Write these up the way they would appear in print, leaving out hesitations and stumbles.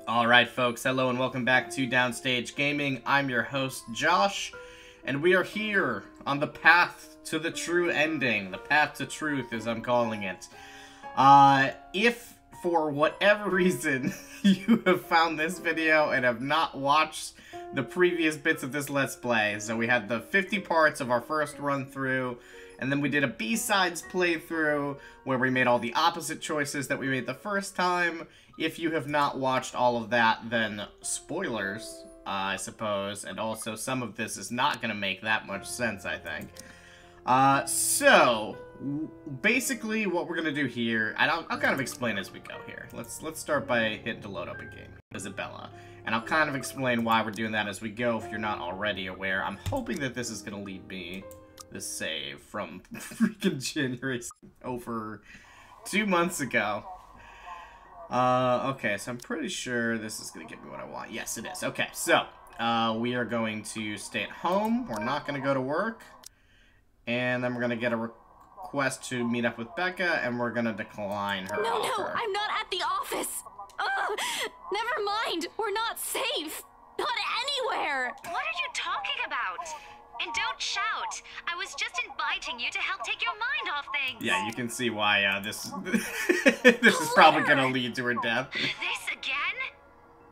Alright folks, hello and welcome back to Downstage Gaming. I'm your host, Josh, and we are here on the path to the true ending. The path to truth, as I'm calling it. If, for whatever reason, you have found this video and have not watched the previous bits of this Let's Play, so we had the 50 parts of our first run through, and then we did a B-sides playthrough where we made all the opposite choices that we made the first time. If you have not watched all of that, then spoilers, I suppose, and also some of this is not going to make that much sense, I think. So, basically what we're going to do here, and I'll kind of explain as we go here. Let's start by hitting to load up a game, Isabella. And I'll kind of explain why we're doing that as we go if you're not already aware. I'm hoping that this is going to lead me the save from freaking January over 2 months ago. Okay, so I'm pretty sure this is going to give me what I want. Yes, it is. Okay, so, we are going to stay at home. We're not going to go to work. And then we're going to get a request to meet up with Becca, and we're going to decline her offer. No, I'm not at the office. Ugh, never mind. We're not safe. Not anywhere. What are you talking about? And don't shout. I was just inviting you to help take your mind off things. Yeah, you can see why this this is probably gonna lead to her death. This again?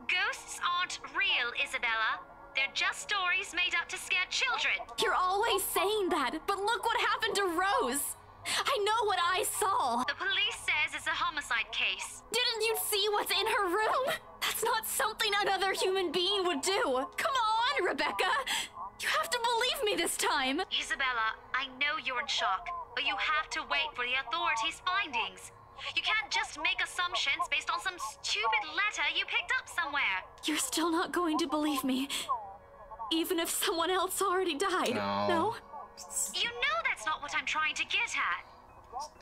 Ghosts aren't real, Isabella. They're just stories made up to scare children. You're always saying that, but look what happened to Rose. I know what I saw. The police says it's a homicide case. Didn't you see what's in her room? That's not something another human being would do. Come on, Rebecca. You have to believe me this time. Isabella, I know you're in shock, but you have to wait for the authorities' findings. You can't just make assumptions based on some stupid letter you picked up somewhere. You're still not going to believe me, even if someone else already died. No? You know that's not what I'm trying to get at.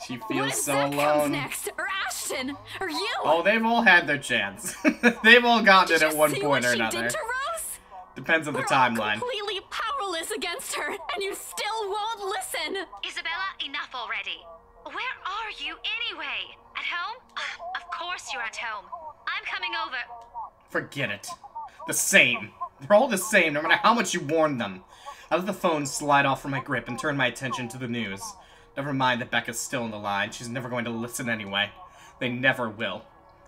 She What feels if so Zach alone. comes next? Or Ashton? Or you? Oh, they've all had their chance. They've all gotten it at one point or another. Did to Rose? Depends on the We're timeline. all completely powerless against her, and you still won't listen. Isabella, enough already. Where are you anyway? At home? Of course you're at home. I'm coming over. Forget it. The same. They're all the same, no matter how much you warn them. I let the phone slide off from my grip and turn my attention to the news. Never mind that Becca's still on the line. She's never going to listen anyway. They never will.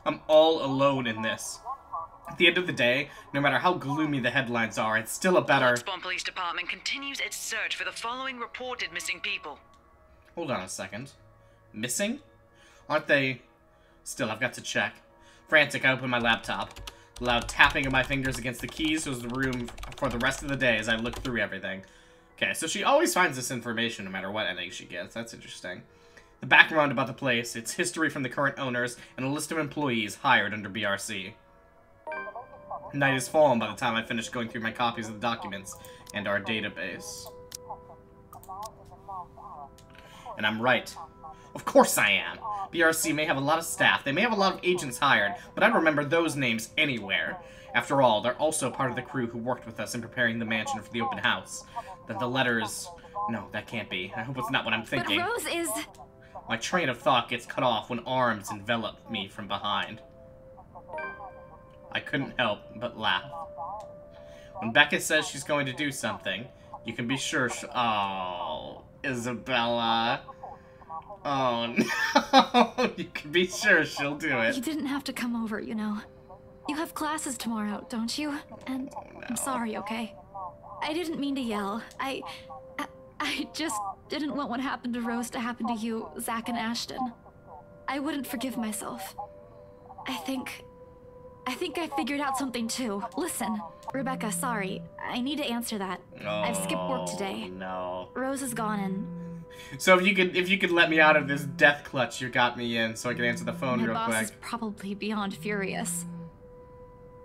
I'm all alone in this. At the end of the day, no matter how gloomy the headlines are, it's still a better... The Hotspot Police Department continues its search for the following reported missing people. Hold on a second. Missing? Aren't they... Still, I've got to check. Frantic, I open my laptop. The loud tapping of my fingers against the keys was the room for the rest of the day as I looked through everything. Okay, so she always finds this information no matter what ending she gets. That's interesting. The background about the place, its history from the current owners, and a list of employees hired under BRC. Night has fallen by the time I finish going through my copies of the documents and our database. And I'm right. Of course I am. BRC may have a lot of staff, they may have a lot of agents hired, but I remember those names anywhere. After all, they're also part of the crew who worked with us in preparing the mansion for the open house. Then the letters... No, that can't be. I hope it's not what I'm thinking. But Rose is... My train of thought gets cut off when arms envelop me from behind. I couldn't help but laugh. When Becca says she's going to do something, you can be sure Oh, Isabella. Oh, no. You can be sure she'll do it. You didn't have to come over, you know. You have classes tomorrow, don't you? And Oh, no. I'm sorry, okay? I didn't mean to yell. I just didn't want what happened to Rose to happen to you, Zach and Ashton. I wouldn't forgive myself. I think I figured out something too. Listen, Rebecca, sorry. I need to answer that. I've skipped work today. No. Rose is gone and... So if you could let me out of this death clutch you got me in so I can answer the phone my real boss quick. is probably beyond furious.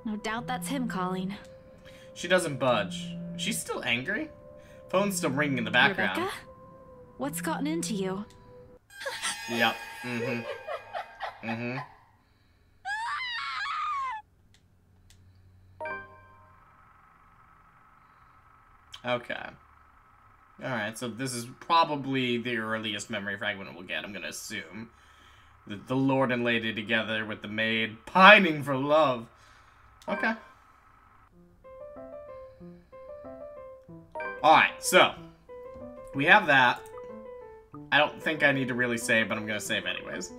No doubt that's him calling. She doesn't budge. She's still angry? Phone's still ringing in the background. Rebecca? What's gotten into you? Yep. Mm-hmm. Mm-hmm. Okay. Alright, so this is probably the earliest memory fragment we'll get, I'm gonna assume. The Lord and Lady together with the maid, pining for love. Okay. Alright, so. We have that. I don't think I need to really save, but I'm gonna save anyways.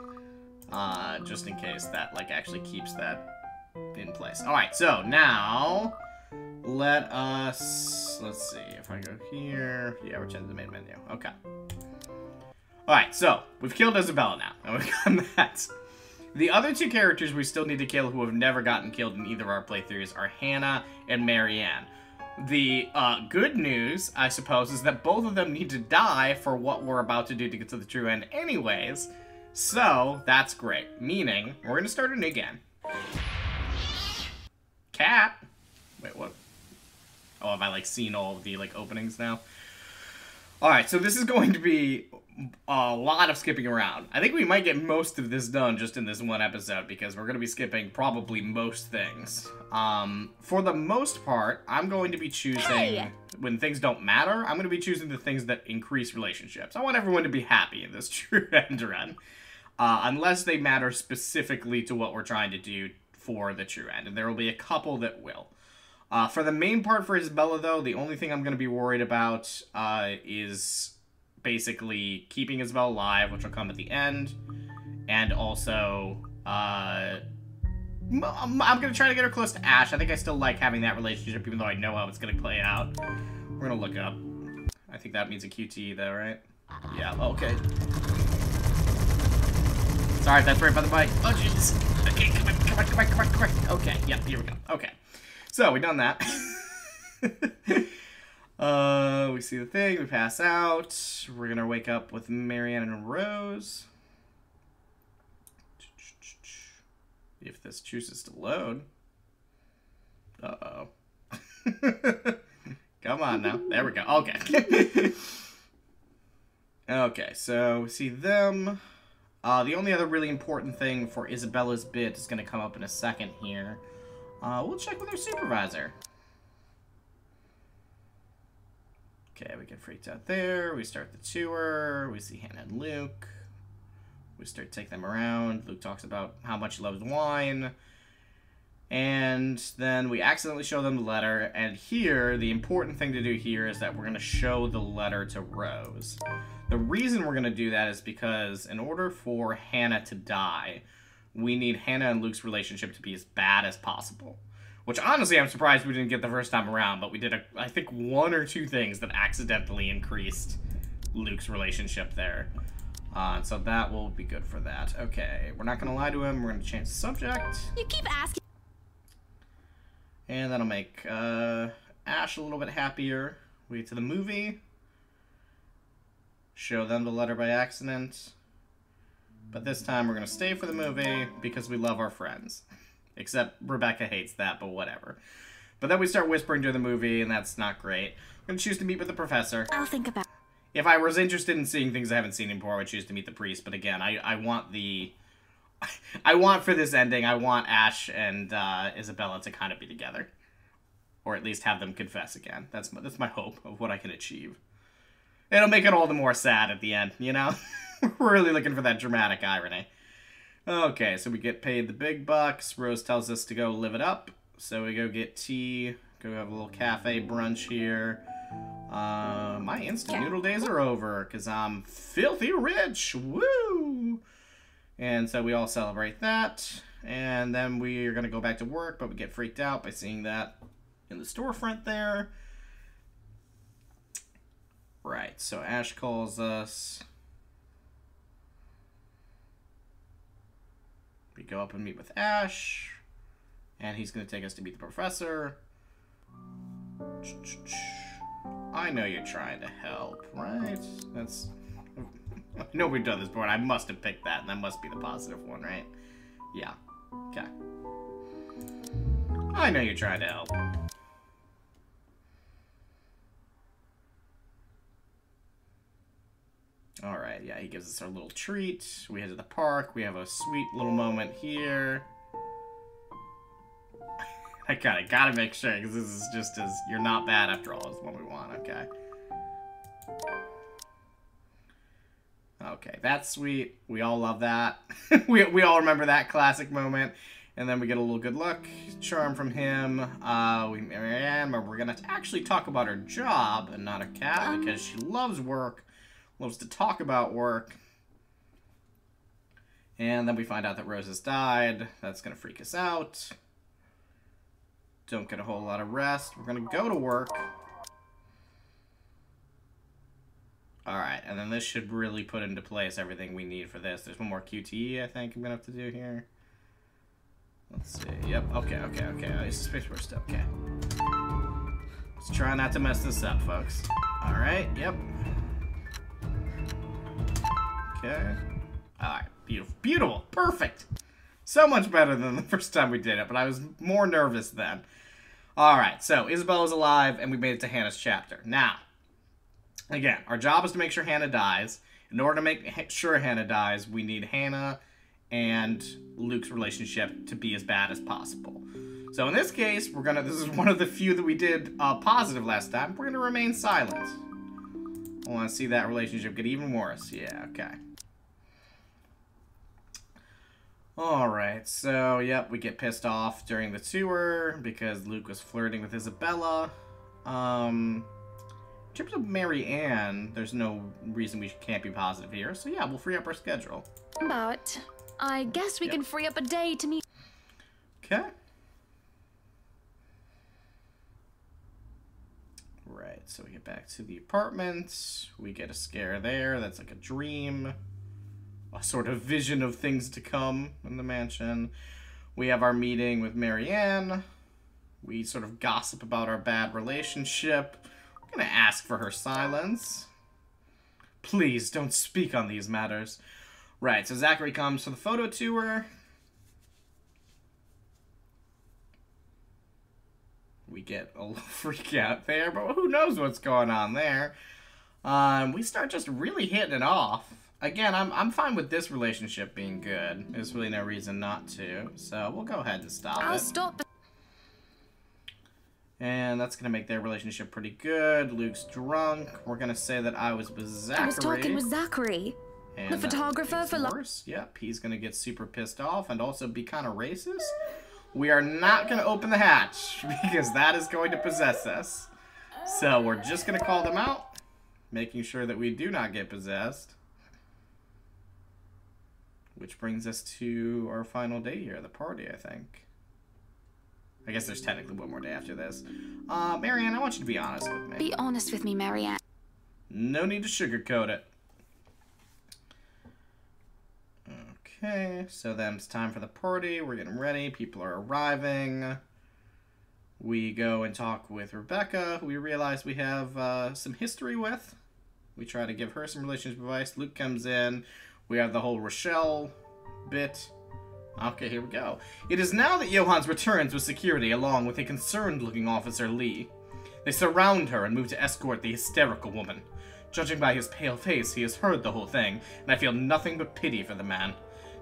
Just in case that, like, actually keeps that in place. Alright, so now, let us, let's see, if I go here, yeah, return to the main menu. Okay. Alright, so, we've killed Isabella now, and we've gotten that. The other two characters we still need to kill who have never gotten killed in either of our playthroughs are Hannah and Marianne. The good news, I suppose, is that both of them need to die for what we're about to do to get to the true end anyways. So, that's great. Meaning, we're going to start it again. Cat? Wait, what? Oh, have I, like, seen all of the, like, openings now? Alright, so this is going to be a lot of skipping around. I think we might get most of this done just in this one episode, because we're going to be skipping probably most things. For the most part, I'm going to be choosing, when things don't matter, I'm going to be choosing the things that increase relationships. I want everyone to be happy in this true end run. Unless they matter specifically to what we're trying to do for the true end. And there will be a couple that will. For the main part for Isabella, though, the only thing I'm going to be worried about is basically keeping Isabella alive, which will come at the end. And also, I'm going to try to get her close to Ash. I think I still like having that relationship, even though I know how it's going to play out. We're going to look up. I think that means a QT, though, right? Yeah, okay. Sorry if that's right by the mic. Oh, Jesus. Okay, come on. Okay, yep, here we go. Okay. So, we've done that. We see the thing, we pass out. We're gonna wake up with Marianne and Rose. If this chooses to load. Uh-oh. Come on now. There we go. Okay. Okay, so we see them. The only other really important thing for Isabella's bit is going to come up in a second here. We'll check with her supervisor. Okay, we get freaked out there. We start the tour. We see Hannah and Luke. We start to take them around. Luke talks about how much he loves wine. And then we accidentally show them the letter. And here, the important thing to do here is that we're going to show the letter to Rose. The reason we're going to do that is because in order for Hannah to die, we need Hannah and Luke's relationship to be as bad as possible. Which, honestly, I'm surprised we didn't get the first time around, but we did, I think, one or two things that accidentally increased Luke's relationship there. So that will be good for that. Okay, we're not going to lie to him. We're going to change the subject. You keep asking. And that'll make Ash a little bit happier. We get to the movie. Show them the letter by accident. But this time we're going to stay for the movie because we love our friends. Except Rebecca hates that, but whatever. But then we start whispering during the movie, and that's not great. I'm going to choose to meet with the professor. I'll think about it. If I was interested in seeing things I haven't seen before, I would choose to meet the priest. But again, I want the... I want for this ending, I want Ash and Isabella to kind of be together. Or at least have them confess again. That's my hope of what I can achieve. It'll make it all the more sad at the end, you know? We're really looking for that dramatic irony. Okay, so we get paid the big bucks. Rose tells us to go live it up. So we go get tea. Go have a little cafe brunch here. My instant noodle days are over because I'm filthy rich. Woo! And so we all celebrate that. And then we are going to go back to work, but we get freaked out by seeing that in the storefront there. Right, so Ash calls us. We go up and meet with Ash. And he's going to take us to meet the professor. I know you're trying to help, right? That's... I know we've done this before, and I must have picked that, and that must be the positive one, right? Yeah. Okay. I know you're trying to help. Alright, yeah, he gives us our little treat. We head to the park. We have a sweet little moment here. I gotta make sure, because this is just as... You're not bad after all is what we want, okay? Okay, that's sweet. We all love that. we all remember that classic moment. And then we get a little good luck charm from him. We Marianne, but we're gonna actually talk about her job and not a cat because she loves work, loves to talk about work. And then we find out that Rose has died. That's gonna freak us out. Don't get a whole lot of rest. We're gonna go to work. Alright, and then this should really put into place everything we need for this. There's one more QTE I think I'm gonna have to do here. Let's see. Yep. Okay. It's space burst. Okay. Let's try not to mess this up, folks. All right. Yep. Okay. All right. Beautiful. Beautiful. Perfect. So much better than the first time we did it, but I was more nervous then. All right. So Isabella's alive, and we made it to Hannah's chapter. Now, again, our job is to make sure Hannah dies. In order to make sure Hannah dies, we need Hannah and Luke's relationship to be as bad as possible. So in this case, this is one of the few that we did positive last time. We're gonna remain silent. I wanna see that relationship get even worse. Yeah, okay. Alright, so yep, we get pissed off during the tour because Luke was flirting with Isabella. In terms of Marianne, there's no reason we can't be positive here. So yeah, we'll free up our schedule. But I guess we can free up a day to meet. Okay. Right, so we get back to the apartment. We get a scare there. That's like a dream. A sort of vision of things to come in the mansion. We have our meeting with Marianne. We sort of gossip about our bad relationship. I'm gonna ask for her silence. Please don't speak on these matters. Right, so Zachary comes for the photo tour. We get a little freak out there, but who knows what's going on there. We start just really hitting it off. Again, I'm fine with this relationship being good. There's really no reason not to, so we'll go ahead and stop I'll it. stop. And that's going to make their relationship pretty good. Luke's drunk. We're going to say that I was with Zachary. I was talking with Zachary. And the photographer for worse. Yep, he's gonna get super pissed off and also be kind of racist. We are not gonna open the hatch because that is going to possess us. So we're just gonna call them out, making sure that we do not get possessed. Which brings us to our final day here, the party, I think. I guess there's technically one more day after this. Marianne, I want you to be honest with me. Be honest with me, Marianne. No need to sugarcoat it. Okay, so then it's time for the party. We're getting ready. People are arriving. We go and talk with Rebecca, who we realize we have some history with. We try to give her some relationship advice. Luke comes in. We have the whole Rochelle bit. Okay, here we go. It is now that Johannes returns with security along with a concerned-looking Officer Lee. They surround her and move to escort the hysterical woman. Judging by his pale face, he has heard the whole thing, and I feel nothing but pity for the man.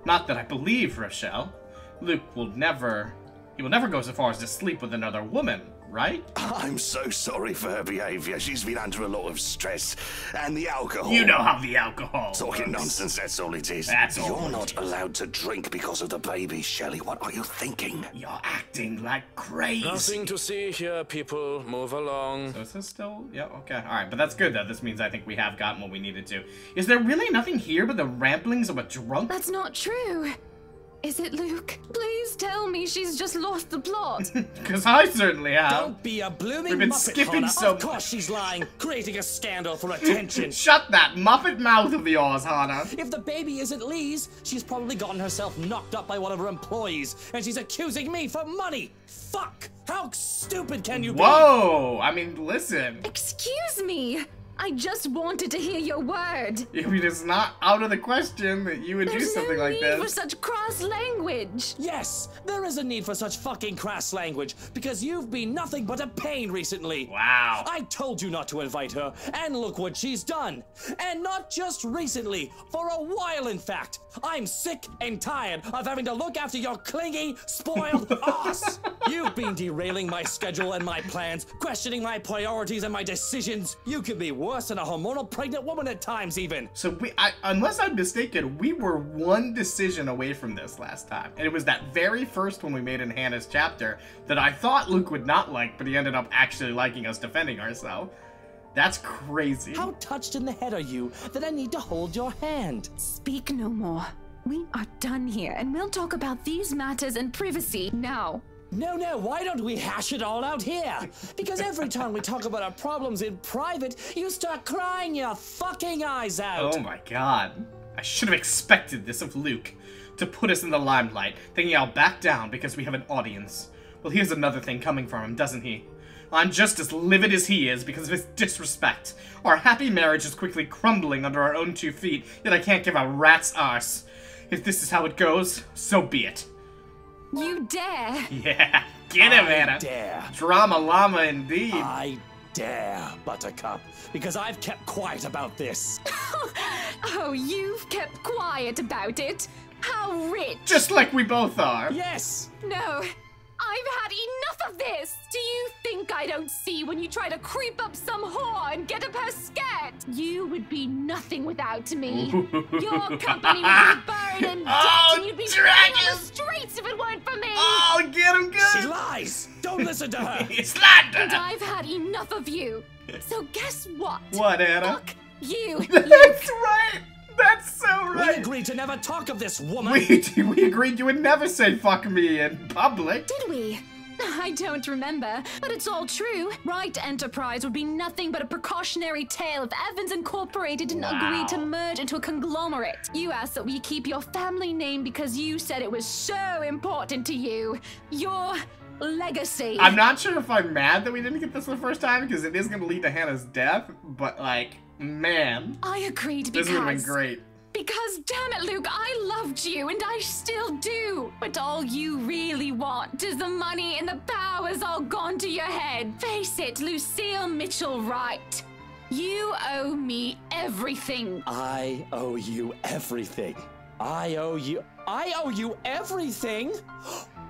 Not that I believe Rochelle. Luke will never... He will never go so far as to sleep with another woman, right? I'm so sorry for her behavior. She's been under a lot of stress. And the alcohol. You know how the alcohol Talking works. nonsense, that's all it is. That's all You're it not is. allowed to drink because of the baby, Shelley. What are you thinking? You're acting like crazy. Nothing to see here, people. Move along. So is this still... Yeah, okay. Alright, but that's good, though. This means I think we have gotten what we needed to. Is there really nothing here but the ramblings of a drunk? That's not true. Is it Luke? Please tell me she's just lost the plot. Because I certainly have. Don't be a blooming We've been Muppet, skipping Hannah. so Of course much. she's lying, creating a scandal for attention. Shut that Muppet mouth of yours, Hannah. If the baby isn't Lee's, she's probably gotten herself knocked up by one of her employees, and she's accusing me for money. Fuck! How stupid can you be? Whoa! I mean, listen. Excuse me. I just wanted to hear your word. I mean, it's not out of the question that you would do There's something no like need this. for such crass language. Yes, there is a need for such fucking crass language, because you've been nothing but a pain recently. Wow. I told you not to invite her, and look what she's done. And not just recently, for a while in fact. I'm sick and tired of having to look after your clingy, spoiled ass. You been derailing my schedule and my plans, questioning my priorities and my decisions. You could be worse than a hormonal pregnant woman at times, even. So unless I'm mistaken, we were one decision away from this last time. And it was that very first one we made in Hannah's chapter that I thought Luke would not like, but he ended up actually liking us defending ourselves. That's crazy. How touched in the head are you that I need to hold your hand? Speak no more. We are done here, and we'll talk about these matters in privacy now. No, why don't we hash it all out here? Because every time we talk about our problems in private, you start crying your fucking eyes out. Oh my god. I should have expected this of Luke. To put us in the limelight, thinking I'll back down because we have an audience. Well, here's another thing coming from him, doesn't he? I'm just as livid as he is because of his disrespect. Our happy marriage is quickly crumbling under our own 2 feet, yet I can't give a rat's arse. If this is how it goes, so be it. You dare? Yeah, get him, Hannah. I dare. Drama llama indeed. I dare, Buttercup, because I've kept quiet about this. Oh, you've kept quiet about it? How rich! Just like we both are. Yes! No, I've had enough of this! Do you think I don't see when you try to creep up some whore and get up her skirt? You would be nothing without me. Your company would be buried in debt and you'd be living on the streets if it weren't for me! Oh, get him good! She lies! Don't listen to her! Slander! And I've had enough of you. So guess what? What, Hannah? Fuck you! That's right! That's so right! We agreed to never talk of this woman! We agreed you would never say fuck me in public. Did we? I don't remember, but it's all true. Right Enterprise would be nothing but a precautionary tale if Evans Incorporated didn't agree to merge into a conglomerate. You asked that we keep your family name because you said it was so important to you. Your legacy. I'm not sure if I'm mad that we didn't get this the first time because it is going to lead to Hannah's death, but like, man. I agreed because... This would have been great. Because, damn it, Luke, I loved you, and I still do. But all you really want is the money and the power's all gone to your head. Face it, Lucille Mitchell-Wright. You owe me everything. I owe you everything. I owe you everything?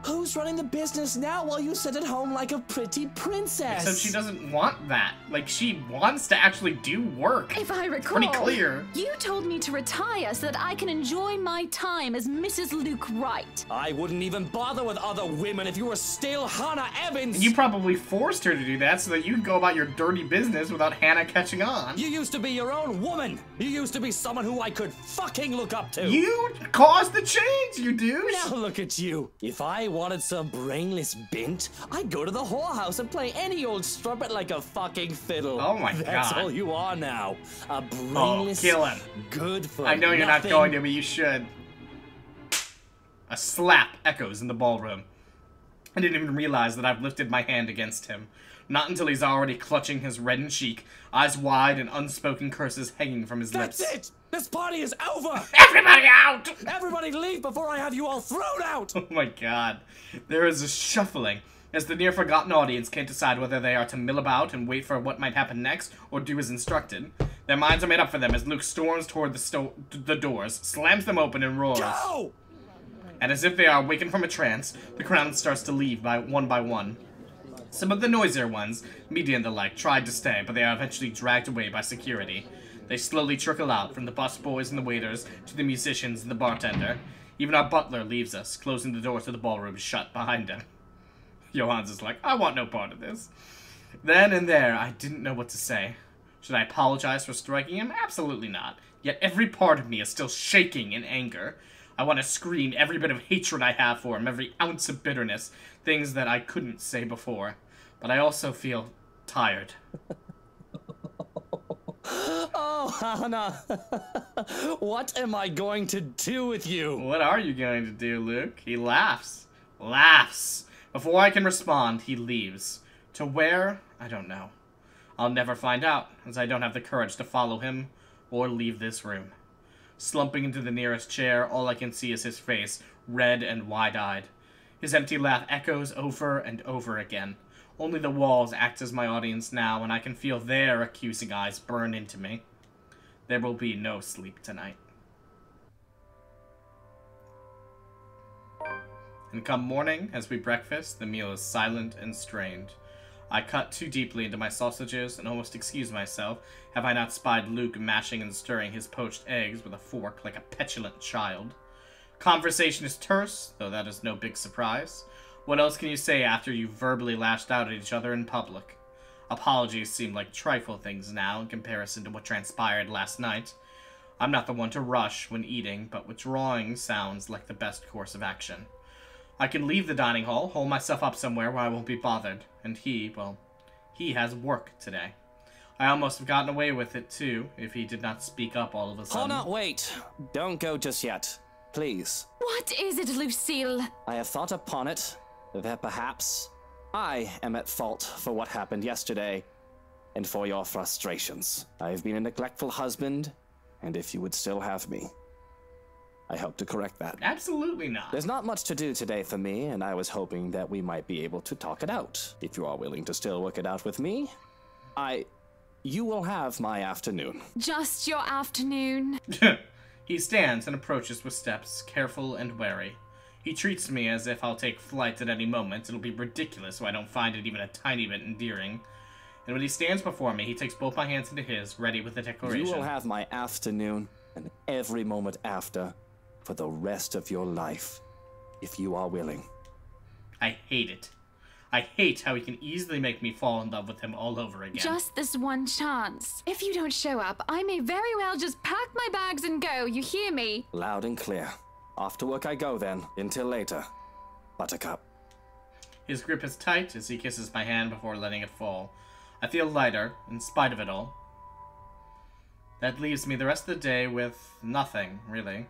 Who's running the business now while you sit at home like a pretty princess? Except she doesn't want that. Like, she wants to actually do work. If I recall, pretty clear. You told me to retire so that I can enjoy my time as Mrs. Luke Wright. I wouldn't even bother with other women if you were still Hannah Evans. You probably forced her to do that so that you could go about your dirty business without Hannah catching on. You used to be your own woman. You used to be someone who I could fucking look up to. You caused the change, you douche. Now look at you. If I wanted some brainless bint, I'd go to the whorehouse and play any old strumpet like a fucking fiddle. Oh my god. That's all you are now. A brainless, kill him. good for I know you're nothing. not going to, but you should. A slap echoes in the ballroom. I didn't even realize that I've lifted my hand against him. Not until he's already clutching his reddened cheek, eyes wide and unspoken curses hanging from his lips. That's it! This party is over! Everybody out! Everybody leave before I have you all thrown out! Oh my god. There is a shuffling as the near-forgotten audience can't decide whether they are to mill about and wait for what might happen next or do as instructed. Their minds are made up for them as Luke storms toward the doors, slams them open and roars. Go! And as if they are awakened from a trance, the crowd starts to leave one by one. Some of the noisier ones, media and the like, tried to stay, but they are eventually dragged away by security. They slowly trickle out, from the busboys and the waiters to the musicians and the bartender. Even our butler leaves us, closing the door to the ballroom shut behind him. Johans is like, I want no part of this. Then and there, I didn't know what to say. Should I apologize for striking him? Absolutely not. Yet every part of me is still shaking in anger. I want to scream every bit of hatred I have for him, every ounce of bitterness, things that I couldn't say before. But I also feel tired. Oh, Hannah. What am I going to do with you? What are you going to do, Luke? He laughs. Laughs. Before I can respond, he leaves. To where? I don't know. I'll never find out, as I don't have the courage to follow him or leave this room. Slumping into the nearest chair, all I can see is his face, red and wide-eyed. His empty laugh echoes over and over again. Only the walls act as my audience now, and I can feel their accusing eyes burn into me. There will be no sleep tonight. And come morning, as we breakfast, the meal is silent and strained. I cut too deeply into my sausages and almost excuse myself, have I not spied Luke mashing and stirring his poached eggs with a fork like a petulant child. Conversation is terse, though that is no big surprise. What else can you say after you verbally lashed out at each other in public? Apologies seem like trifle things now in comparison to what transpired last night. I'm not the one to rush when eating, but withdrawing sounds like the best course of action. I can leave the dining hall, hole myself up somewhere where I won't be bothered, and he has work today. I almost have gotten away with it too, if he did not speak up all of a sudden. Hold on, wait. Don't go just yet. Please. What is it, Lucille? I have thought upon it, that perhaps I am at fault for what happened yesterday, and for your frustrations. I have been a neglectful husband, and if you would still have me, I hope to correct that. Absolutely not. There's not much to do today for me, and I was hoping that we might be able to talk it out. If you are willing to still work it out with me, you will have my afternoon. Just your afternoon? He stands and approaches with steps, careful and wary. He treats me as if I'll take flight at any moment. It'll be ridiculous so I don't find it even a tiny bit endearing. And when he stands before me, he takes both my hands into his, ready with the declaration. You will have my afternoon, and every moment after, for the rest of your life, if you are willing. I hate it. I hate how he can easily make me fall in love with him all over again. Just this one chance. If you don't show up, I may very well just pack my bags and go, you hear me? Loud and clear. Off to work I go then. Until later. Buttercup. His grip is tight as he kisses my hand before letting it fall. I feel lighter, in spite of it all. That leaves me the rest of the day with nothing, really.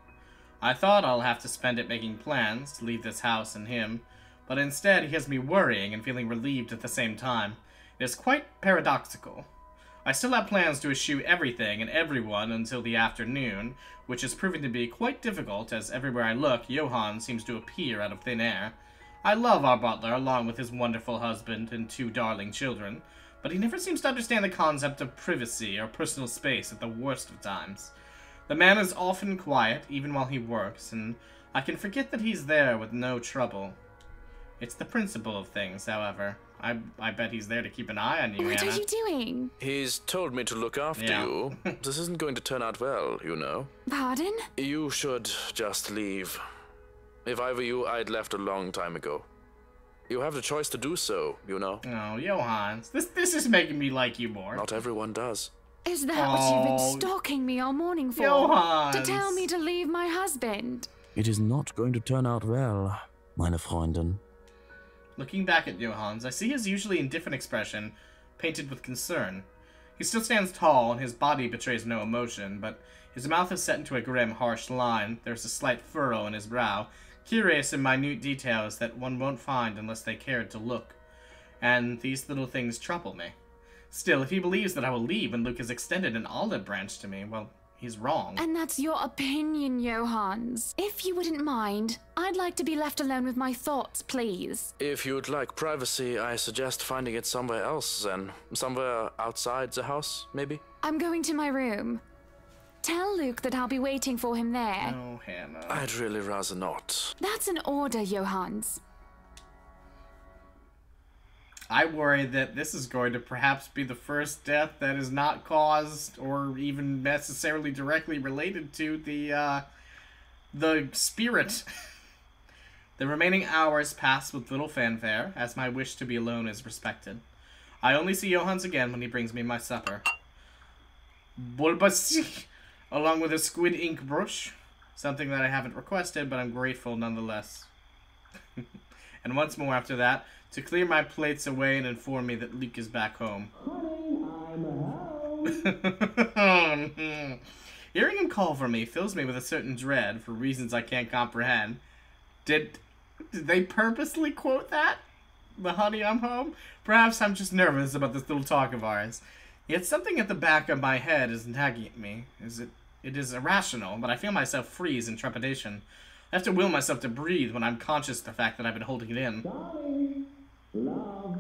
I thought I'll have to spend it making plans to leave this house and him, but instead he has me worrying and feeling relieved at the same time. It is quite paradoxical. I still have plans to eschew everything and everyone until the afternoon, which is proving to be quite difficult as everywhere I look, Johann seems to appear out of thin air. I love our butler along with his wonderful husband and 2 darling children, but he never seems to understand the concept of privacy or personal space at the worst of times. The man is often quiet, even while he works, and I can forget that he's there with no trouble. It's the principle of things, however. I bet he's there to keep an eye on you, What Hannah. are you doing? He's told me to look after you. This isn't going to turn out well, you know. Pardon? You should just leave. If I were you, I'd left a long time ago. You have the choice to do so, you know. Oh, Johann. This is making me like you more. Not everyone does. Is that what you've been stalking me all morning for? Johann! To tell me to leave my husband? It is not going to turn out well, meine Freundin. Looking back at Johannes, I see his usually indifferent expression painted with concern. He still stands tall, and his body betrays no emotion, but his mouth is set into a grim, harsh line. There's a slight furrow in his brow, curious and minute details that one won't find unless they cared to look. And these little things trouble me. Still, if he believes that I will leave when Luke has extended an olive branch to me, well, he's wrong. And that's your opinion, Johannes. If you wouldn't mind, I'd like to be left alone with my thoughts, please. If you'd like privacy, I suggest finding it somewhere else then. Somewhere outside the house, maybe? I'm going to my room. Tell Luke that I'll be waiting for him there. Oh, Hannah. I'd really rather not. That's an order, Johannes. I worry that this is going to perhaps be the first death that is not caused or even necessarily directly related to the spirit. The remaining hours pass with little fanfare, as my wish to be alone is respected. I only see Johannes again when he brings me my supper. Bulbasik, along with a squid ink brush, something that I haven't requested, but I'm grateful nonetheless. And once more after that, to clear my plates away and inform me that Luke is back home. Hearing him call for me fills me with a certain dread for reasons I can't comprehend. Did they purposely quote that? The honey, I'm home? Perhaps I'm just nervous about this little talk of ours. Yet something at the back of my head is nagging at me. It is irrational, but I feel myself freeze in trepidation. I have to will myself to breathe when I'm conscious of the fact that I've been holding it in. Darling, love,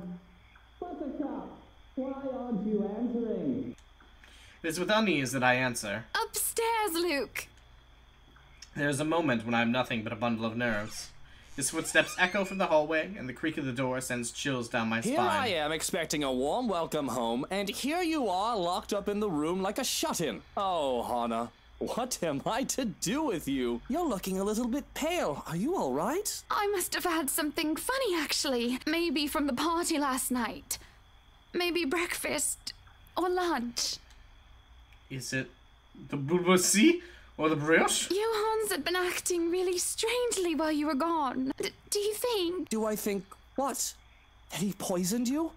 Buttercup, why aren't you answering? It is with unease that I answer. Upstairs, Luke! There is a moment when I am nothing but a bundle of nerves. His footsteps echo from the hallway, and the creak of the door sends chills down my Here spine. I am expecting a warm welcome home, and here you are locked up in the room like a shut-in. Oh, Hannah, what am I to do with you? You're looking a little bit pale. Are you all right? I must have had something funny, actually. Maybe from the party last night. Maybe breakfast or lunch. Is it the bourgeoisie or the brioche? Johan's had been acting really strangely while you were gone. Do you think? Do I think what? That he poisoned you?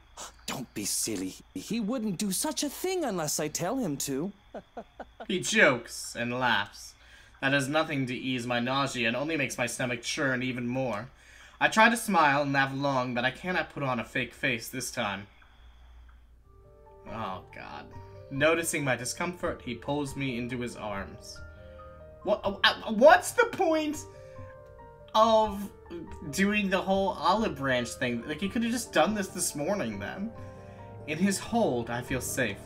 Don't be silly. He wouldn't do such a thing unless I tell him to. He jokes and laughs. That does nothing to ease my nausea and only makes my stomach churn even more. I try to smile and laugh long, but I cannot put on a fake face this time. Oh, God. Noticing my discomfort, he pulls me into his arms. What's the point of doing the whole olive branch thing? Like, you could have just done this morning, then. In his hold, I feel safe.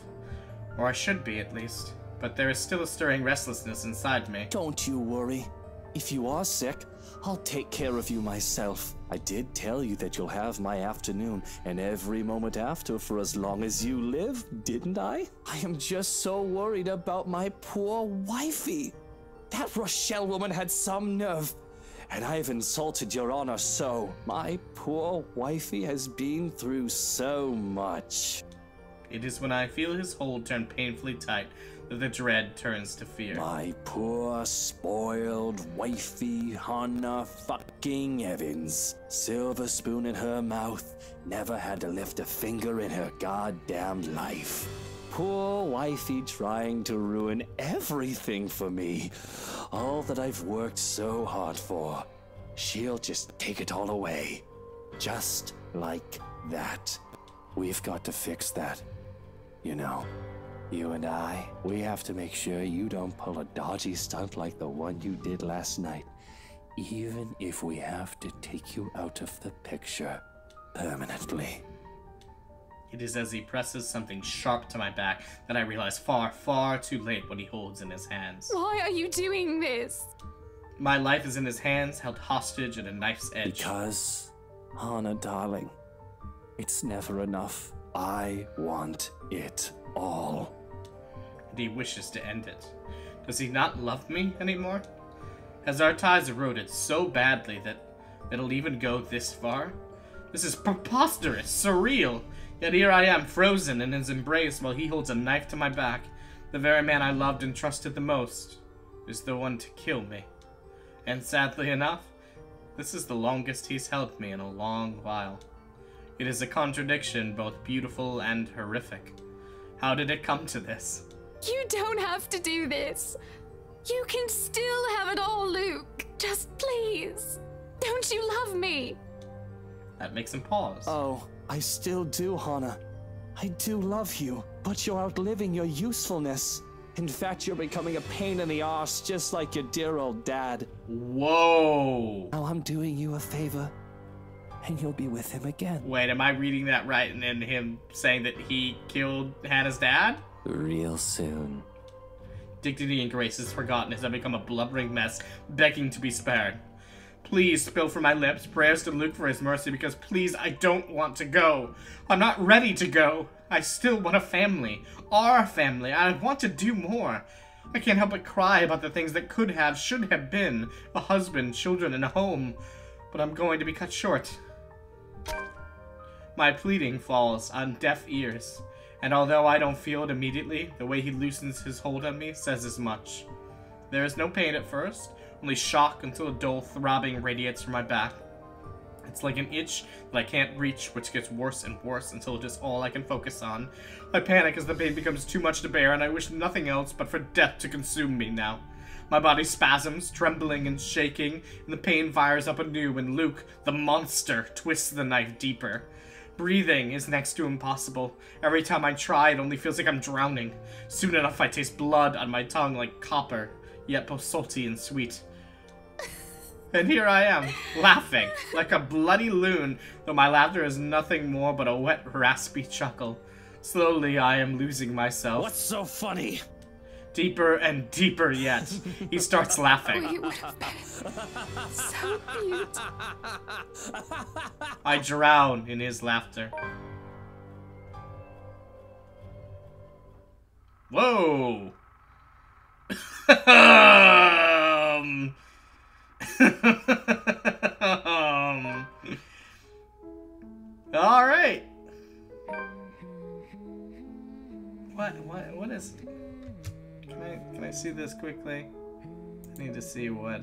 Or I should be, at least. But there is still a stirring restlessness inside me. Don't you worry. If you are sick, I'll take care of you myself. I did tell you that you'll have my afternoon and every moment after for as long as you live, didn't I? I am just so worried about my poor wifey. That Rochelle woman had some nerve. And I've insulted your honor so. My poor wifey has been through so much. It is when I feel his hold turn painfully tight that the dread turns to fear. My poor, spoiled wifey, Hannah fucking Evans. Silver spoon in her mouth, never had to lift a finger in her goddamn life. Poor wifey trying to ruin everything for me. All that I've worked so hard for. She'll just take it all away. Just like that. We've got to fix that. You know, you and I, we have to make sure you don't pull a dodgy stunt like the one you did last night. Even if we have to take you out of the picture permanently. It is as he presses something sharp to my back that I realize far, far too late what he holds in his hands. Why are you doing this? My life is in his hands, held hostage at a knife's edge. Because, Hannah, darling, it's never enough. I want it all. And he wishes to end it. Does he not love me anymore? Has our ties eroded so badly that it'll even go this far? This is preposterous, surreal. Yet here I am, frozen in his embrace while he holds a knife to my back. The very man I loved and trusted the most is the one to kill me. And sadly enough, this is the longest he's held me in a long while. It is a contradiction, both beautiful and horrific. How did it come to this? You don't have to do this. You can still have it all, Luke. Just please. Don't you love me? That makes him pause. Oh, I still do, Hannah. I do love you, but you're outliving your usefulness. In fact, you're becoming a pain in the arse, just like your dear old dad. Whoa! Now I'm doing you a favor, and you'll be with him again. Wait, am I reading that right? And then him saying that he killed Hannah's dad? Real soon. Dignity and grace is forgotten as I become a blubbering mess, begging to be spared. Please spill from my lips prayers to Luke for his mercy, because please, I don't want to go. I'm not ready to go. I still want a family. Our family. I want to do more. I can't help but cry about the things that could have, should have been. A husband, children, and a home. But I'm going to be cut short. My pleading falls on deaf ears. And although I don't feel it immediately, the way he loosens his hold on me says as much. There is no pain at first. Only shock until a dull throbbing radiates from my back. It's like an itch that I can't reach, which gets worse and worse until it is all I can focus on. I panic as the pain becomes too much to bear, and I wish nothing else but for death to consume me now. My body spasms, trembling and shaking, and the pain fires up anew when Luke, the monster, twists the knife deeper. Breathing is next to impossible. Every time I try, it only feels like I'm drowning. Soon enough, I taste blood on my tongue like copper, yet both salty and sweet. And here I am, laughing, like a bloody loon, though my laughter is nothing more but a wet, raspy chuckle. Slowly, I am losing myself. What's so funny? Deeper and deeper yet. He starts laughing. We would have been so cute. I drown in his laughter. Whoa! Alright. What is... Can I see this quickly? I need to see what,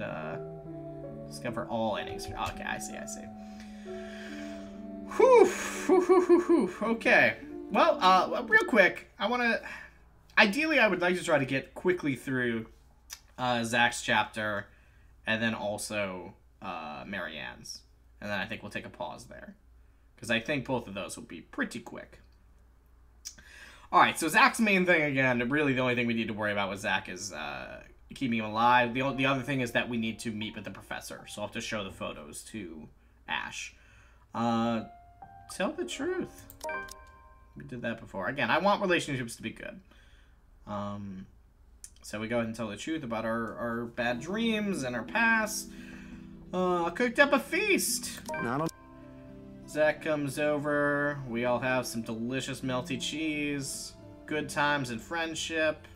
discover all endings. Okay, I see. Whew. Okay. Well, real quick, ideally I would like to try to get quickly through, Zach's chapter, and then also, Marianne's. And then I think we'll take a pause there. Because I think both of those will be pretty quick. Alright, so Zach's main thing, again, really the only thing we need to worry about with Zach is keeping him alive. The other thing is that we need to meet with the professor, so I'll have to show the photos to Ash. Tell the truth. We did that before. Again, I want relationships to be good. So we go ahead and tell the truth about our bad dreams and our past. Cooked up a feast. Zach comes over, we all have some delicious melty cheese, good times and friendship.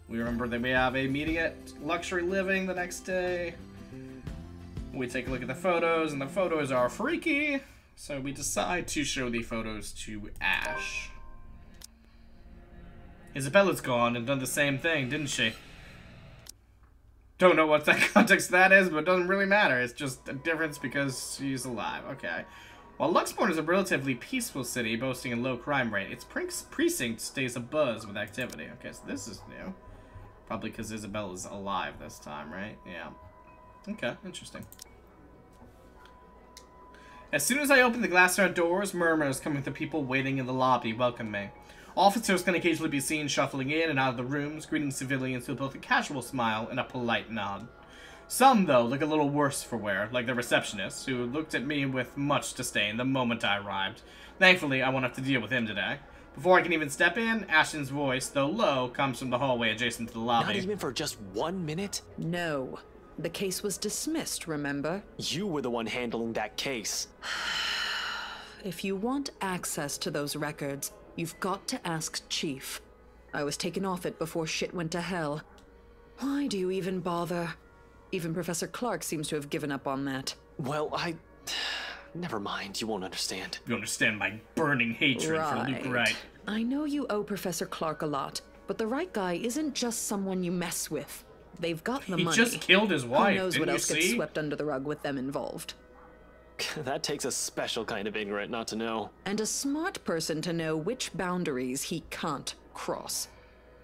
We remember that we have a meeting at Luxury Living the next day. We take a look at the photos, and the photos are freaky, so we decide to show the photos to Ash. Isabella's gone and done the same thing, didn't she? Don't know what the context that is, but it doesn't really matter. It's just a difference because she's alive. Okay. While Luxmore is a relatively peaceful city boasting a low crime rate, its precinct stays abuzz with activity. Okay, so this is new. Probably because Isabella's alive this time, right? Yeah. Okay, interesting. As soon as I open the glass front doors, murmurs coming from people waiting in the lobby welcome me. Officers can occasionally be seen shuffling in and out of the rooms, greeting civilians with both a casual smile and a polite nod. Some, though, look a little worse for wear, like the receptionist, who looked at me with much disdain the moment I arrived. Thankfully, I won't have to deal with him today. Before I can even step in, Ashton's voice, though low, comes from the hallway adjacent to the lobby. Not even for just 1 minute? No. The case was dismissed, remember? You were the one handling that case. If you want access to those records, you've got to ask Chief. I was taken off it before shit went to hell. Why do you even bother? Even Professor Clark seems to have given up on that. Well, never mind, you won't understand. You understand my burning hatred for Luke Wright. I know you owe Professor Clark a lot, but the right guy isn't just someone you mess with. They've got the money. He just killed his wife, Who knows didn't what you else see? gets swept under the rug with them involved. That takes a special kind of ignorant not to know. And a smart person to know which boundaries he can't cross.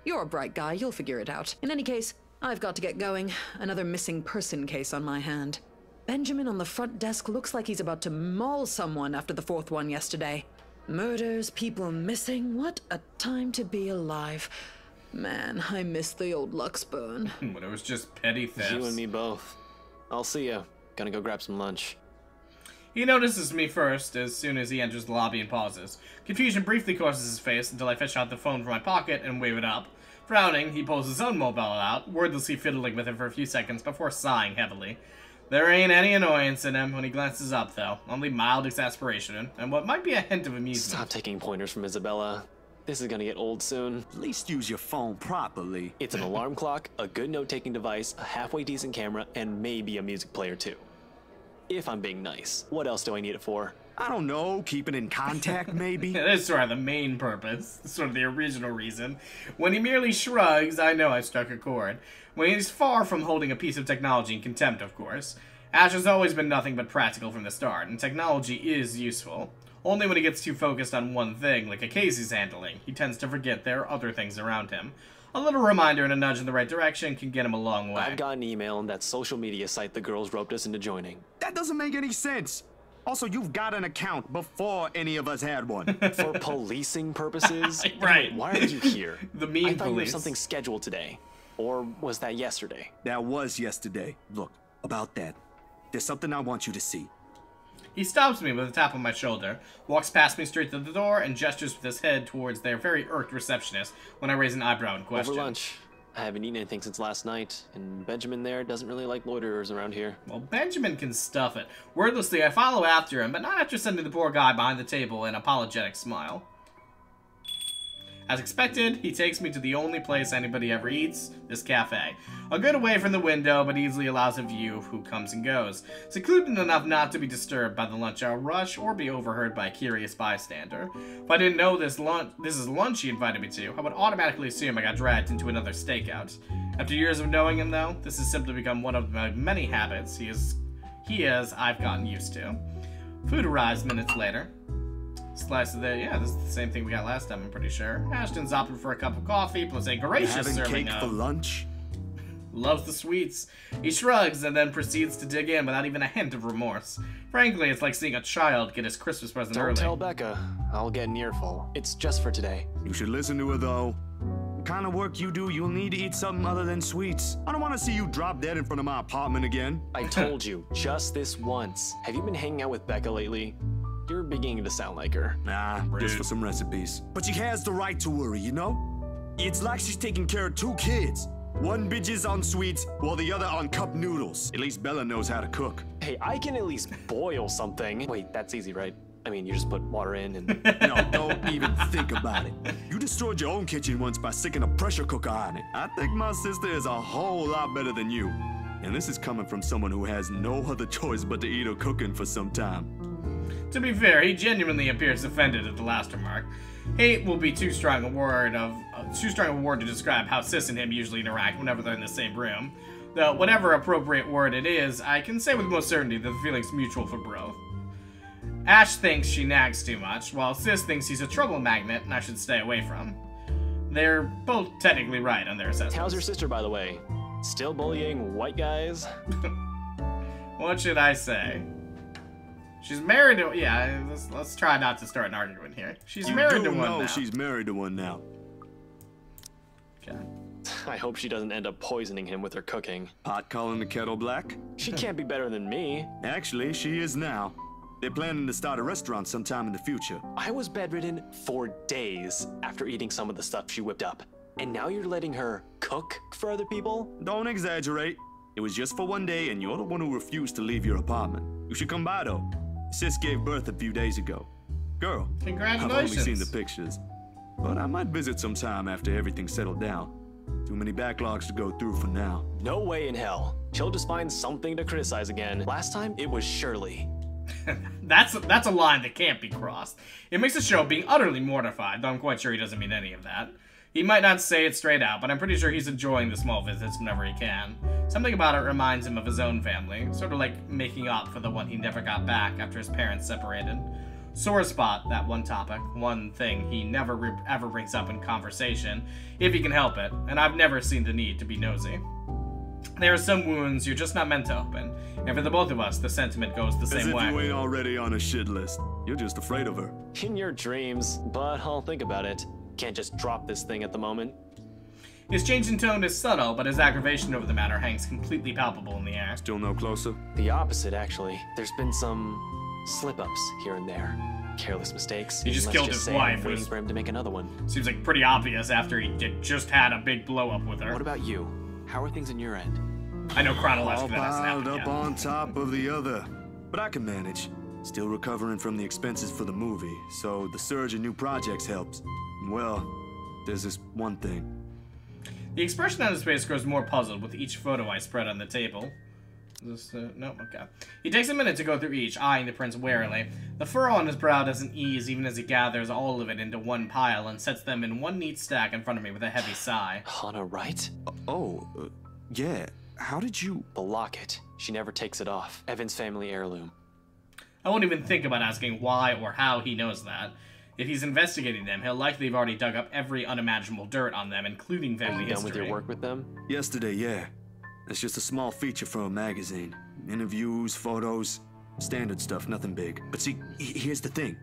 You're a bright guy, you'll figure it out. In any case, I've got to get going. Another missing person case on my hand. Benjamin on the front desk looks like he's about to maul someone after the 4th one yesterday. Murders, people missing, what a time to be alive. Man, I miss the old Luxburn. But it was just petty thefts. You and me both. I'll see ya. Gonna go grab some lunch. He notices me first as soon as he enters the lobby and pauses. Confusion briefly crosses his face until I fish out the phone from my pocket and wave it up. Frowning, he pulls his own mobile out, wordlessly fiddling with it for a few seconds before sighing heavily. There ain't any annoyance in him when he glances up, though. Only mild exasperation, and what might be a hint of amusement. Stop taking pointers from Isabella. This is gonna get old soon. At least use your phone properly. It's an alarm clock, a good note-taking device, a halfway decent camera, and maybe a music player too. If I'm being nice. What else do I need it for? I don't know, keeping in contact, maybe? That is sort of the main purpose, sort of the original reason. When he merely shrugs, I know I've struck a chord. When he's far from holding a piece of technology in contempt, of course. Ash has always been nothing but practical from the start, and technology is useful. Only when he gets too focused on one thing, like a case he's handling, he tends to forget there are other things around him. A little reminder and a nudge in the right direction can get him a long way. I've got an email on that social media site the girls roped us into joining. That doesn't make any sense. Also, you've got an account before any of us had one. For policing purposes? Right. Why are you here? The mean I thought you police. had something scheduled today. Or was that yesterday? That was yesterday. Look, about that. There's something I want you to see. He stops me with a tap on my shoulder, walks past me straight to the door, and gestures with his head towards their very irked receptionist when I raise an eyebrow in question. Over lunch. I haven't eaten anything since last night, and Benjamin there doesn't really like loiterers around here. Well, Benjamin can stuff it. Wordlessly, I follow after him, but not after sending the poor guy behind the table an apologetic smile. As expected, he takes me to the only place anybody ever eats, this cafe. A good away from the window, but easily allows a view of who comes and goes. Secluded enough not to be disturbed by the lunch hour rush or be overheard by a curious bystander. If I didn't know this is lunch he invited me to, I would automatically assume I got dragged into another stakeout. After years of knowing him, though, this has simply become one of my many habits I've gotten used to. Food arrives minutes later. Slice of the, yeah, this is the same thing we got last time, I'm pretty sure. Ashton's opting for a cup of coffee, plus a gracious serving cake for lunch? Loves the sweets. He shrugs and then proceeds to dig in without even a hint of remorse. Frankly, it's like seeing a child get his Christmas present early. Don't tell Becca. I'll get an earful. It's just for today. You should listen to her, though. The kind of work you do, you'll need to eat something other than sweets. I don't want to see you drop dead in front of my apartment again. I told you, just this once. Have you been hanging out with Becca lately? You're beginning to sound like her. Nah, just for some recipes. But she has the right to worry, you know? It's like she's taking care of 2 kids. One bitches on sweets, while the other on cup noodles. At least Bella knows how to cook. Hey, I can at least boil something. Wait, that's easy, right? I mean, you just put water in and... No, don't even think about it. You destroyed your own kitchen once by sticking a pressure cooker on it. I think my sister is a whole lot better than you. And this is coming from someone who has no other choice but to eat her cooking for some time. To be fair, he genuinely appears offended at the last remark. Hate will be too strong a word to describe how Sis and him usually interact whenever they're in the same room. Though, whatever appropriate word it is, I can say with most certainty that the feeling's mutual for both. Ash thinks she nags too much, while Sis thinks he's a trouble magnet and I should stay away from. They're both technically right on their assessments. How's your sister, by the way? Still bullying white guys? What should I say? She's married to... Yeah, let's try not to start an argument here. She's married to one now. She's married to one now. Okay. I hope she doesn't end up poisoning him with her cooking. Pot calling the kettle black? She can't be better than me. Actually, she is now. They're planning to start a restaurant sometime in the future. I was bedridden for days after eating some of the stuff she whipped up. And now you're letting her cook for other people? Don't exaggerate. It was just for one day, and you're the one who refused to leave your apartment. You should come by, though. Sis gave birth a few days ago. Girl, congratulations. I've only seen the pictures. But I might visit sometime after everything's settled down. Too many backlogs to go through for now. No way in hell. She'll just find something to criticize again. Last time, it was Shirley. That's a line that can't be crossed. It makes the show being utterly mortified, though I'm quite sure he doesn't mean any of that. He might not say it straight out, but I'm pretty sure he's enjoying the small visits whenever he can. Something about it reminds him of his own family, sort of like making up for the one he never got back after his parents separated. Sore spot, that one topic, one thing he never ever brings up in conversation, if he can help it, and I've never seen the need to be nosy. There are some wounds you're just not meant to open, and for the both of us, the sentiment goes the same way. As if you ain't already on a shit list. You're just afraid of her. In your dreams, but I'll think about it. Can't just drop this thing at the moment. His change in tone is subtle, but his aggravation over the matter hangs completely palpable in the air. Still no closer? The opposite, actually. There's been some slip-ups here and there. Careless mistakes. He just killed his wife. Waiting for him to make another one. Seems like pretty obvious after he just had a big blow-up with her. What about you? How are things on your end? I know chronologically that hasn't happened piled yet. up on top of the other. But I can manage. Still recovering from the expenses for the movie, so the surge in new projects helps. Well, there's this one thing. The expression on his face grows more puzzled with each photo I spread on the table. Is this, no? Okay. He takes a minute to go through each, eyeing the prints warily. The furrow on his brow doesn't ease even as he gathers all of it into one pile and sets them in one neat stack in front of me with a heavy sigh. Hannah, right? Yeah. How did you... The locket. She never takes it off. Evan's family heirloom. I won't even think about asking why or how he knows that. If he's investigating them, he'll likely have already dug up every unimaginable dirt on them, including family history. Are you done with your work with them? Yesterday, yeah. It's just a small feature for a magazine. Interviews, photos, standard stuff, nothing big. But see, here's the thing.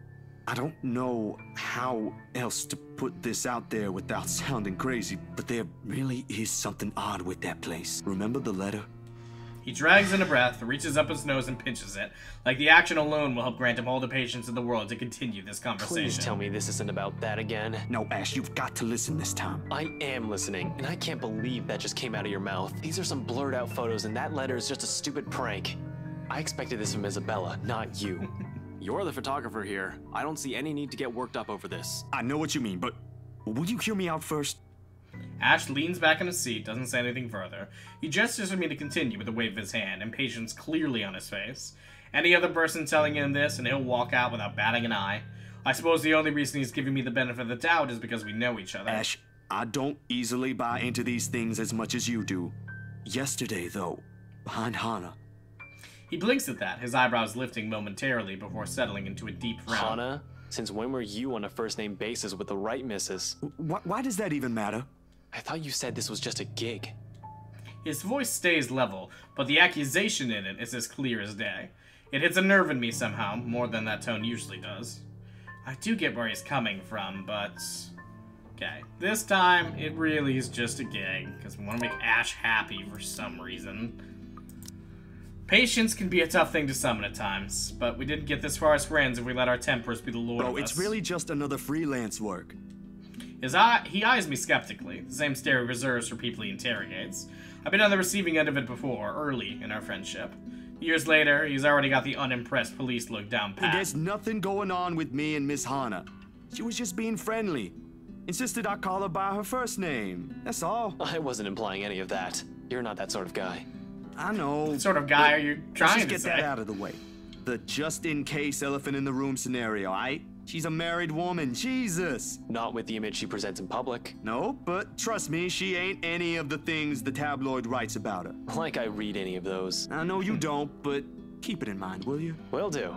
I don't know how else to put this out there without sounding crazy, but there really is something odd with that place. Remember the letter? He drags in a breath, reaches up his nose and pinches it, like the action alone will help grant him all the patience in the world to continue this conversation. Please tell me this isn't about that again. No, Ash, you've got to listen this time. I am listening, and I can't believe that just came out of your mouth. These are some blurred out photos, and that letter is just a stupid prank. I expected this from Isabella, not you. You're the photographer here. I don't see any need to get worked up over this. I know what you mean, but will you hear me out first? Ash leans back in his seat, doesn't say anything further. He gestures for me to continue with a wave of his hand, impatience clearly on his face. Any other person telling him this, and he'll walk out without batting an eye. I suppose the only reason he's giving me the benefit of the doubt is because we know each other. Ash, I don't easily buy into these things as much as you do. Yesterday, though, behind Hannah. He blinks at that, his eyebrows lifting momentarily before settling into a deep frown. Hannah? Since when were you on a first-name basis with the right missus? Why does that even matter? I thought you said this was just a gig. His voice stays level, but the accusation in it is as clear as day. It hits a nerve in me somehow, more than that tone usually does. I do get where he's coming from, but... Okay, this time, it really is just a gig, because we want to make Ash happy for some reason. Patience can be a tough thing to summon at times, but we didn't get this far as friends if we let our tempers be the lord of us. It's really just another freelance work. He eyes me skeptically, the same stare he reserves for people he interrogates. I've been on the receiving end of it before, early in our friendship. Years later, he's already got the unimpressed police look down pat. There's nothing going on with me and Miss Hannah. She was just being friendly. Insisted I call her by her first name. That's all. I wasn't implying any of that. You're not that sort of guy. I know. What sort of guy are you trying to say? Let's just get that out of the way. The just-in-case elephant-in-the-room scenario, aight? She's a married woman, Jesus! Not with the image she presents in public. No, but trust me, she ain't any of the things the tabloid writes about her. Like I read any of those. I know you don't, but keep it in mind, will you? Will do.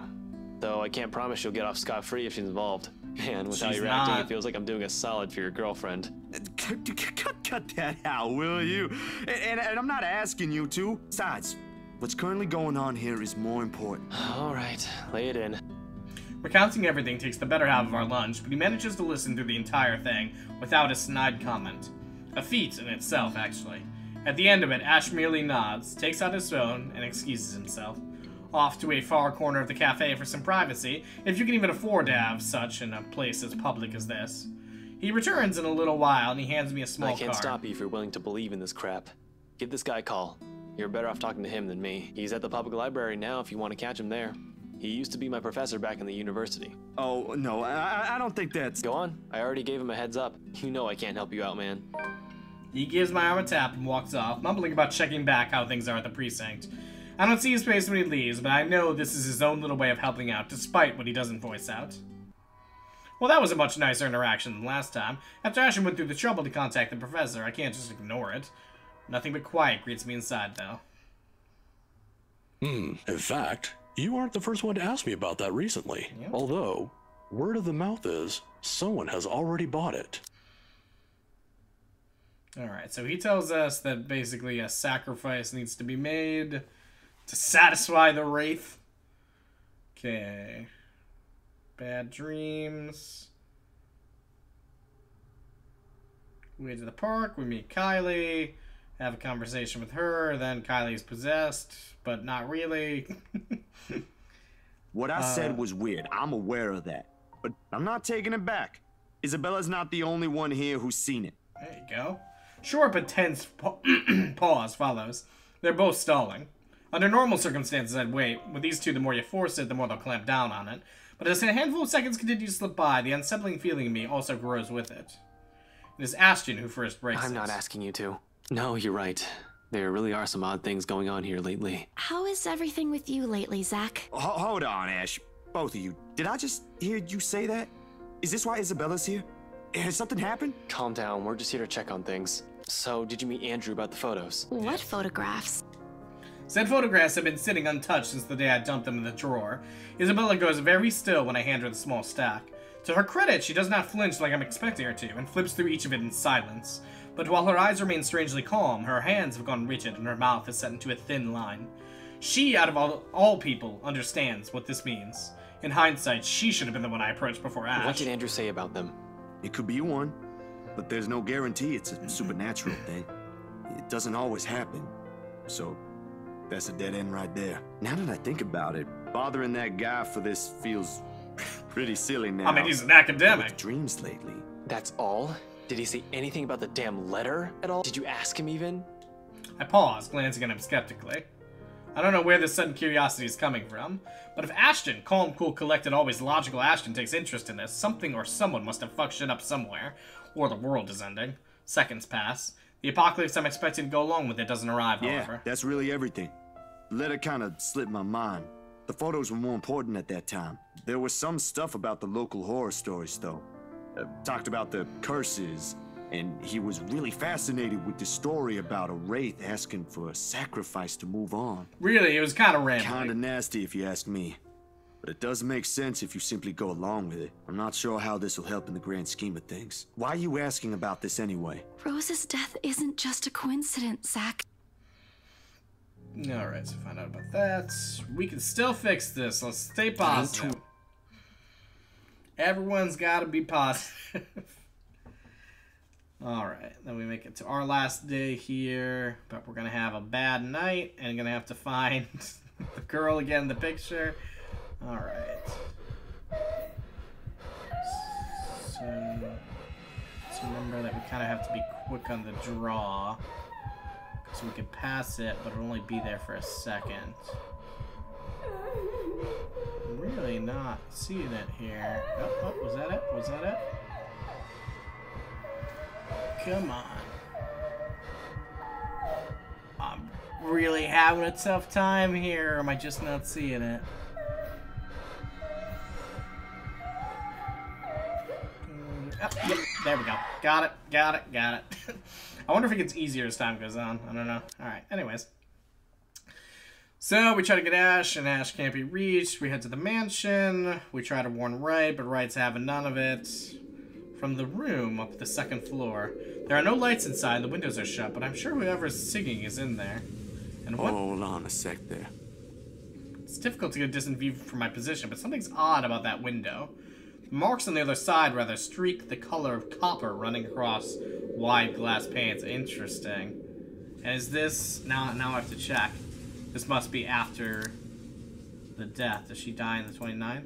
Though I can't promise she'll get off scot-free if she's involved. Man, with how She's you're not. acting, it feels like I'm doing a solid for your girlfriend. Cut that out, will you? And I'm not asking you to. Besides, what's currently going on here is more important. All right, lay it in. Recounting everything takes the better half of our lunch, but he manages to listen through the entire thing without a snide comment. A feat in itself, actually. At the end of it, Ash merely nods, takes out his phone, and excuses himself. Off to a far corner of the cafe for some privacy, if you can even afford to have such in a place as public as this. He returns in a little while, and he hands me a small card. I can't stop you if you're willing to believe in this crap. Give this guy a call. You're better off talking to him than me. He's at the public library now if you want to catch him there. He used to be my professor back in the university. Oh, no, I don't think that's... Go on. I already gave him a heads up. You know I can't help you out, man. He gives my arm a tap and walks off, mumbling about checking back how things are at the precinct. I don't see his face when he leaves, but I know this is his own little way of helping out, despite what he doesn't voice out. Well, that was a much nicer interaction than last time. After Ashen went through the trouble to contact the professor, I can't just ignore it. Nothing but quiet greets me inside, though. In fact, you aren't the first one to ask me about that recently. Yep. Although, word of the mouth is, someone has already bought it. Alright, so he tells us that basically a sacrifice needs to be made to satisfy the Wraith. Okay. Bad dreams. We head to the park, we meet Kylie, have a conversation with her, then Kylie's possessed, but not really. What I said was weird. I'm aware of that. But I'm not taking it back. Isabella's not the only one here who's seen it. There you go. Short but tense pause follows. They're both stalling. Under normal circumstances, I'd wait. With these two, the more you force it, the more they'll clamp down on it. But as a handful of seconds continue to slip by, the unsettling feeling in me also grows with it. It is Ashton who first breaks it. I'm not asking you to. No, you're right. There really are some odd things going on here lately. How is everything with you lately, Zach? Hold on, Ash. Both of you. Did I just hear you say that? Is this why Isabella's here? Has something happened? Calm down. We're just here to check on things. So, did you meet Andrew about the photos? What photographs? Said photographs have been sitting untouched since the day I dumped them in the drawer. Isabella goes very still when I hand her the small stack. To her credit, she does not flinch like I'm expecting her to, and flips through each of it in silence. But while her eyes remain strangely calm, her hands have gone rigid and her mouth is set into a thin line. She, out of all people, understands what this means. In hindsight, she should have been the one I approached before Ash. What did Andrew say about them? It could be one, but there's no guarantee it's a supernatural thing. It doesn't always happen. So, That's a dead end right there. Now that I think about it, bothering that guy for this feels pretty silly now. I mean, he's an academic. With dreams lately. That's all? Did he say anything about the damn letter at all? Did you ask him even? I paused, glancing at him skeptically. I don't know where this sudden curiosity is coming from, but if Ashton, calm, cool, collected, always logical Ashton, takes interest in this, something or someone must have fucked shit up somewhere, or the world is ending. Seconds pass. The apocalypse I'm expecting to go along with it doesn't arrive, however. Yeah, that's really everything. The letter kind of slipped my mind. The photos were more important at that time. There was some stuff about the local horror stories, though. Talked about the curses, and he was really fascinated with the story about a wraith asking for a sacrifice to move on. Really, it was kind of random. Kind of nasty, if you ask me. But it does make sense if you simply go along with it. I'm not sure how this will help in the grand scheme of things. Why are you asking about this anyway? Rose's death isn't just a coincidence, Zach. Alright, so find out about that. We can still fix this. Let's stay positive. Everyone's got to be positive. Alright, then we make it to our last day here. But we're going to have a bad night and going to have to find the girl again in the picture. Alright. So, let's remember that we kind of have to be quick on the draw. So we can pass it, but it'll only be there for a second. I'm really not seeing it here. Oh, was that it? Was that it? Come on. I'm really having a tough time here, or am I just not seeing it? Oh, yep, there we go. Got it, got it, got it. I wonder if it gets easier as time goes on. I don't know. Alright, anyways. So, we try to get Ash, and Ash can't be reached. We head to the mansion. We try to warn Wright, but Wright's having none of it. From the room up the second floor. There are no lights inside, the windows are shut, but I'm sure whoever's singing is in there. And what? Hold on a sec there. It's difficult to get a distant view from my position, but something's odd about that window. The marks on the other side rather streak the color of copper running across wide glass panes. Interesting. And is this... Now I have to check. This must be after the death. Does she die in the 29th?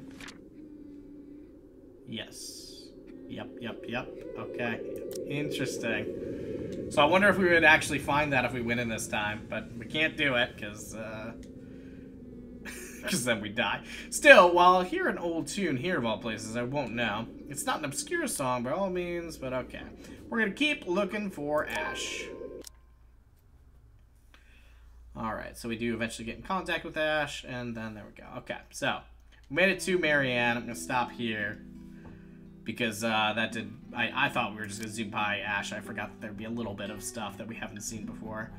Yes. Yep. Okay. Interesting. So I wonder if we would actually find that if we win in this time. But we can't do it, because then we die. Still, while I hear an old tune here of all places, I won't know. It's not an obscure song by all means, but okay. We're going to keep looking for Ash. Alright, so we do eventually get in contact with Ash, and then there we go. Okay, so, we made it to Marianne. I'm going to stop here. Because that did... I thought we were just going to zoom by Ash. I forgot that there'd be a little bit of stuff that we haven't seen before.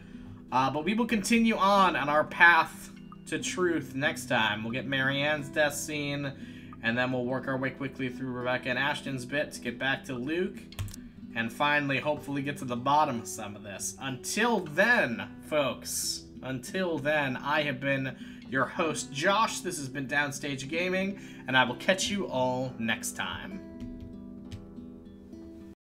But we will continue on our path to truth next time. We'll get Marianne's death scene, and then we'll work our way quickly through Rebecca and Ashton's bit to get back to Luke, and finally, hopefully get to the bottom of some of this. Until then, folks, until then, I have been your host, Josh. This has been Downstage Gaming, and I will catch you all next time.